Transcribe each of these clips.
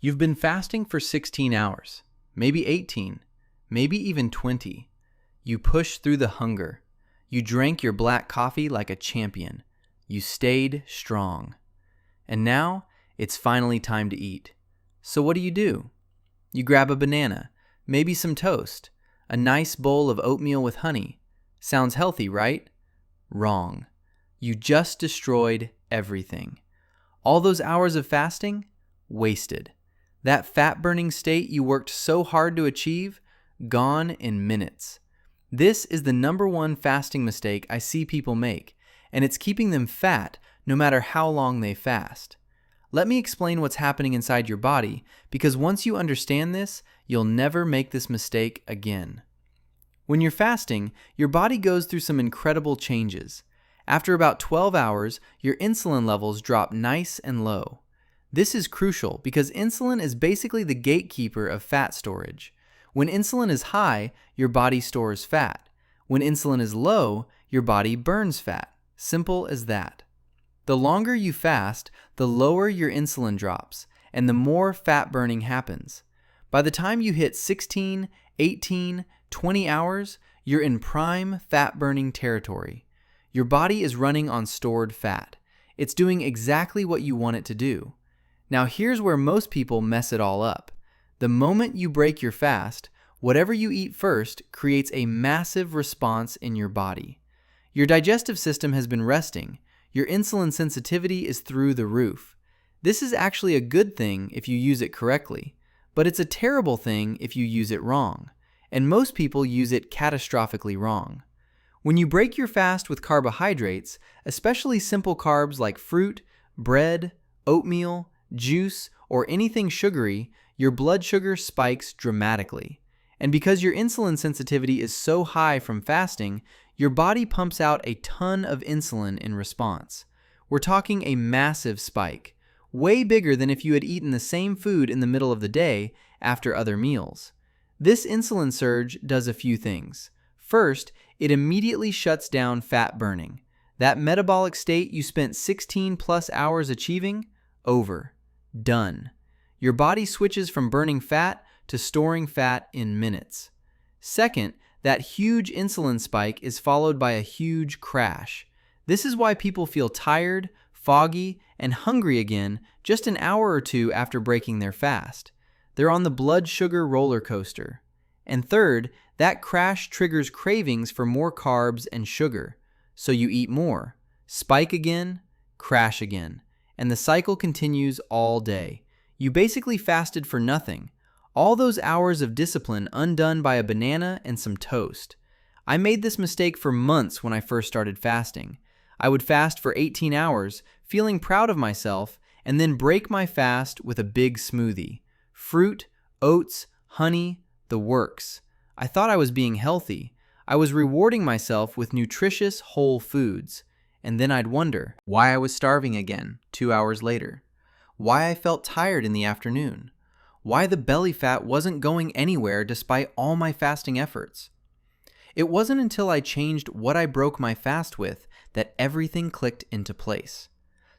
You've been fasting for 16 hours, maybe 18, maybe even 20. You pushed through the hunger. You drank your black coffee like a champion. You stayed strong. And now, it's finally time to eat. So what do? You grab a banana, maybe some toast, a nice bowl of oatmeal with honey. Sounds healthy, right? Wrong. You just destroyed everything. All those hours of fasting? Wasted. That fat-burning state you worked so hard to achieve? Gone in minutes. This is the #1 fasting mistake I see people make, and it's keeping them fat no matter how long they fast. Let me explain what's happening inside your body, because once you understand this, you'll never make this mistake again. When you're fasting, your body goes through some incredible changes. After about 12 hours, your insulin levels drop nice and low. This is crucial because insulin is basically the gatekeeper of fat storage. When insulin is high, your body stores fat. When insulin is low, your body burns fat. Simple as that. The longer you fast, the lower your insulin drops, and the more fat burning happens. By the time you hit 16, 18, 20 hours, you're in prime fat burning territory. Your body is running on stored fat. It's doing exactly what you want it to do. Now here's where most people mess it all up. The moment you break your fast, whatever you eat first creates a massive response in your body. Your digestive system has been resting. Your insulin sensitivity is through the roof. This is actually a good thing if you use it correctly, but it's a terrible thing if you use it wrong. And most people use it catastrophically wrong. When you break your fast with carbohydrates, especially simple carbs like fruit, bread, oatmeal, juice, or anything sugary, your blood sugar spikes dramatically. And because your insulin sensitivity is so high from fasting, your body pumps out a ton of insulin in response. We're talking a massive spike, way bigger than if you had eaten the same food in the middle of the day after other meals. This insulin surge does a few things. First, it immediately shuts down fat burning. That metabolic state you spent 16 plus hours achieving? Over. Done. Your body switches from burning fat to storing fat in minutes. Second, that huge insulin spike is followed by a huge crash. This is why people feel tired, foggy, and hungry again just an hour or two after breaking their fast. They're on the blood sugar roller coaster. And third, that crash triggers cravings for more carbs and sugar. So you eat more, spike again, crash again, and the cycle continues all day. You basically fasted for nothing. All those hours of discipline undone by a banana and some toast. I made this mistake for months when I first started fasting. I would fast for 18 hours, feeling proud of myself, and then break my fast with a big smoothie. Fruit, oats, honey, the works. I thought I was being healthy. I was rewarding myself with nutritious whole foods. And then I'd wonder why I was starving again 2 hours later. Why I felt tired in the afternoon. Why the belly fat wasn't going anywhere despite all my fasting efforts. It wasn't until I changed what I broke my fast with that everything clicked into place.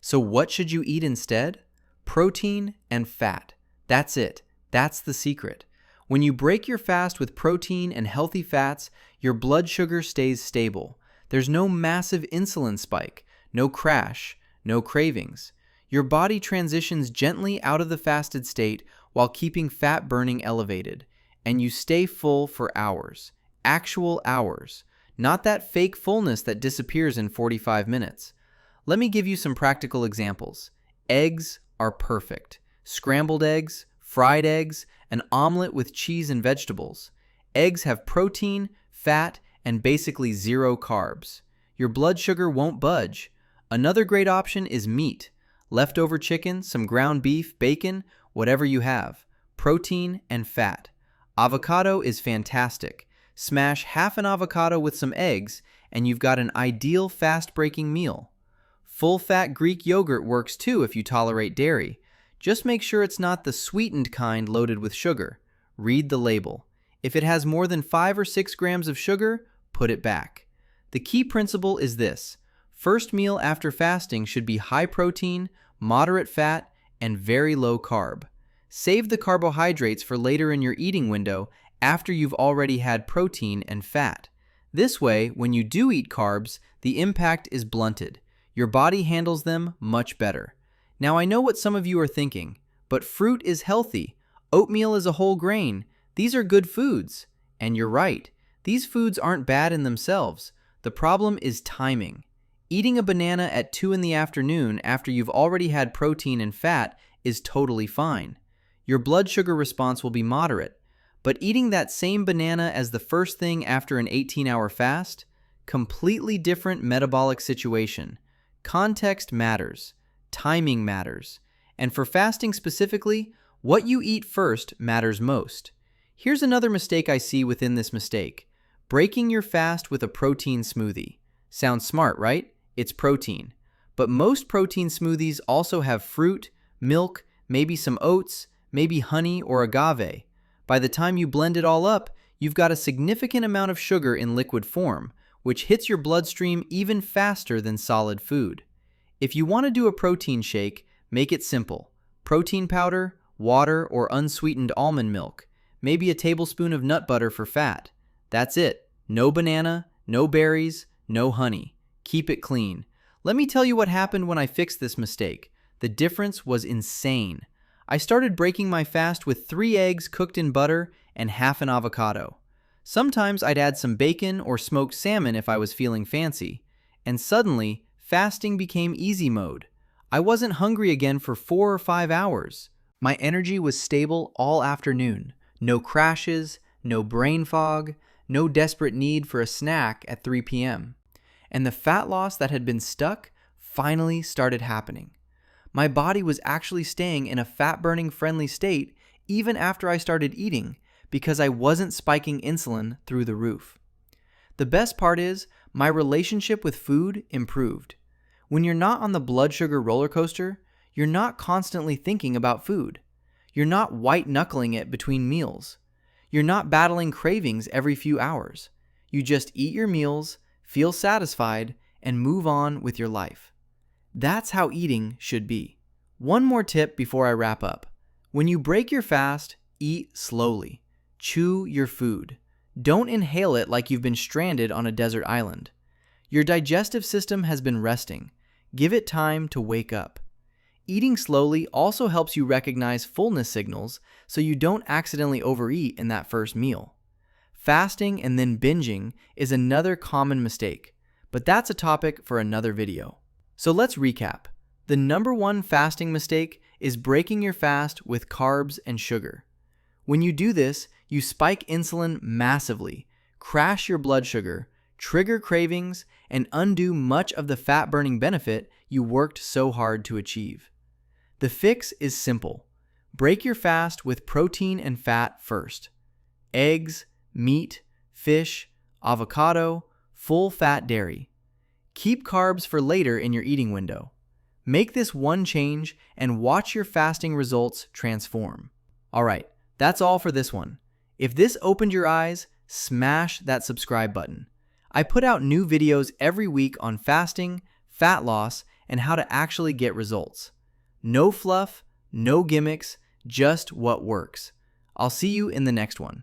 So what should you eat instead? Protein and fat. That's it. That's the secret. When you break your fast with protein and healthy fats, your blood sugar stays stable. There's no massive insulin spike, no crash, no cravings. Your body transitions gently out of the fasted state while keeping fat burning elevated, and you stay full for hours. Actual hours. Not that fake fullness that disappears in 45 minutes. Let me give you some practical examples. Eggs are perfect. Scrambled eggs, fried eggs, an omelet with cheese and vegetables. Eggs have protein, fat, and basically zero carbs. Your blood sugar won't budge. Another great option is meat. Leftover chicken, some ground beef, bacon, whatever you have. Protein and fat. Avocado is fantastic. Smash half an avocado with some eggs, and you've got an ideal fast-breaking meal. Full-fat Greek yogurt works too if you tolerate dairy. Just make sure it's not the sweetened kind loaded with sugar. Read the label. If it has more than 5 or 6 grams of sugar, put it back. The key principle is this. First meal after fasting should be high protein, moderate fat, and very low carb. Save the carbohydrates for later in your eating window after you've already had protein and fat. This way, when you do eat carbs, the impact is blunted. Your body handles them much better. Now I know what some of you are thinking, but fruit is healthy. Oatmeal is a whole grain. These are good foods. And you're right. These foods aren't bad in themselves. The problem is timing. Eating a banana at 2 in the afternoon after you've already had protein and fat is totally fine. Your blood sugar response will be moderate, but eating that same banana as the first thing after an 18-hour fast? Completely different metabolic situation. Context matters. Timing matters. And for fasting specifically, what you eat first matters most. Here's another mistake I see within this mistake. Breaking your fast with a protein smoothie. Sounds smart, right? It's protein. But most protein smoothies also have fruit, milk, maybe some oats, maybe honey or agave. By the time you blend it all up, you've got a significant amount of sugar in liquid form, which hits your bloodstream even faster than solid food. If you want to do a protein shake, make it simple. Protein powder, water, or unsweetened almond milk. Maybe a tablespoon of nut butter for fat. That's it. No banana, no berries, no honey. Keep it clean. Let me tell you what happened when I fixed this mistake. The difference was insane. I started breaking my fast with 3 eggs cooked in butter and half an avocado. Sometimes I'd add some bacon or smoked salmon if I was feeling fancy. And suddenly, fasting became easy mode. I wasn't hungry again for 4 or 5 hours. My energy was stable all afternoon. No crashes, no brain fog, no desperate need for a snack at 3 p.m. And the fat loss that had been stuck finally started happening. My body was actually staying in a fat-burning friendly state even after I started eating because I wasn't spiking insulin through the roof. The best part is, my relationship with food improved. When you're not on the blood sugar roller coaster, you're not constantly thinking about food. You're not white-knuckling it between meals. You're not battling cravings every few hours. You just eat your meals, feel satisfied, and move on with your life. That's how eating should be. One more tip before I wrap up. When you break your fast, eat slowly. Chew your food. Don't inhale it like you've been stranded on a desert island. Your digestive system has been resting. Give it time to wake up. Eating slowly also helps you recognize fullness signals so you don't accidentally overeat in that first meal. Fasting and then binging is another common mistake, but that's a topic for another video. So let's recap. The number one fasting mistake is breaking your fast with carbs and sugar. When you do this, you spike insulin massively, crash your blood sugar, trigger cravings, and undo much of the fat-burning benefit you worked so hard to achieve. The fix is simple. Break your fast with protein and fat first. Eggs, meat, fish, avocado, full-fat dairy. Keep carbs for later in your eating window. Make this one change and watch your fasting results transform. Alright, that's all for this one. If this opened your eyes, smash that subscribe button. I put out new videos every week on fasting, fat loss, and how to actually get results. No fluff, no gimmicks, just what works. I'll see you in the next one.